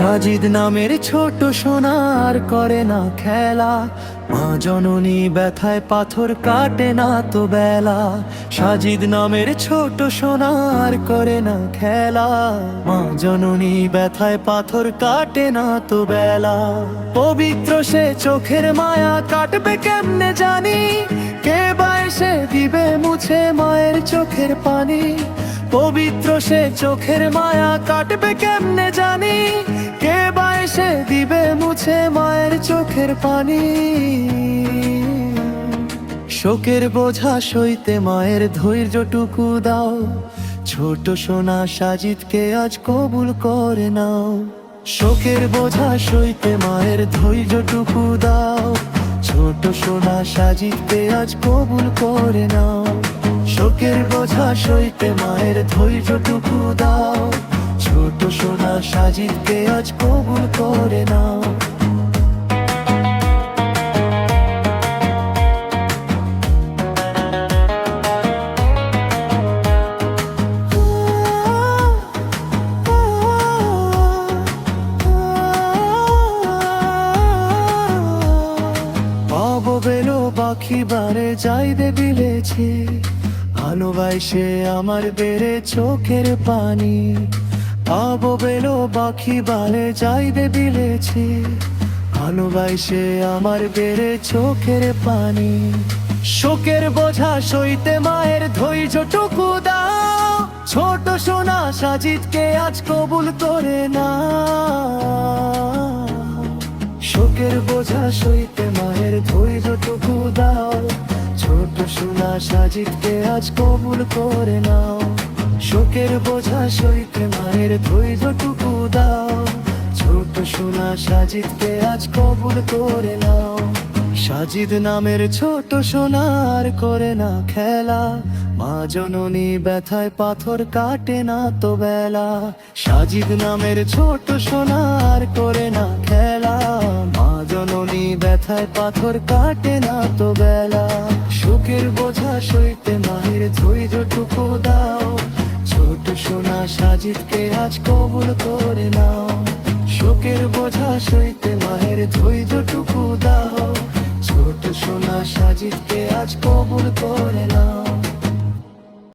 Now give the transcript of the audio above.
সাজিদ নামের ছোট সোনার করে না খেলা, মা জননী ব্যথায় পাথর কাটে না তো বেলা। সাজিদ নামের ছোট সোনার করে না খেলা, মা জননী ব্যথায় পাথর কাটে না তো বেলা। পবিত্র সে চোখের মায়া কাটবে কেমনে জানি, কে বা এসে দিবে মুছে মায়ের চোখের পানি। পবিত্র সে চোখের মায়া কাটবে কেমনে জানি, কে বা এসে দিবে মুছে মায়ের চোখের পানি। শোকের বোঝা সইতে মায়ের ধৈর্যটুকু দাও, ছোট সোনা সাজিদকে আজ কবুল করে নাও। শোকের বোঝা সইতে মায়ের ধৈর্যটুকু দাও, ছোট সোনা সাজিদকে আজ কবুল করে নাও। শোকের বোঝা সইতে মায়ের ধৈর্যটুকু দাও, ছোট সোনা সাজিদকে আজ কবুল করে নাও। পাবো বেলো পাখি বারে যাইবে বিলেছে, ভালোবাসে আমার বেড়ে চোখের পানি। পাবো বেলো পাখি বারে যাইবে বিলেছে, ভালোবাসে আমার বেড়ে চোখের পানি। শোকের বোঝা সইতে মায়ের ধৈর্যটুকু দাও, ছোট সোনা সাজিদকে আজ কবুল করে না। শোকের বোঝা সইতে মায়ের ধৈর্যটুকু দাও, ছোট সোনা সাজিদকে আজ কবুল করে নাও। শোকের বোঝা সইতে মায়ের ধৈর্যটুকু দাও, ছোট সোনা সাজিদকে আজ কবুল করে নাও। সাজিদ নামের ছোট সোনার করে না খেলা, মা জননী ব্যথায় পাথর কাটে না তো বেলা। সাজিদ নামের ছোট সোনার করে না খেলা, মা জননী ব্যথায় পাথর কাটে না তো বেলা। শোকের বোঝা সইতে মায়ের ধৈর্যটুকু দাও, ছোট সোনা সাজিদকে আজ কবুল করে নাও। শোকের বোঝা সইতে মায়ের ধৈর্যটুকু দাও, ছোট সোনা সাজিদকে আজ কবুল করে নাও।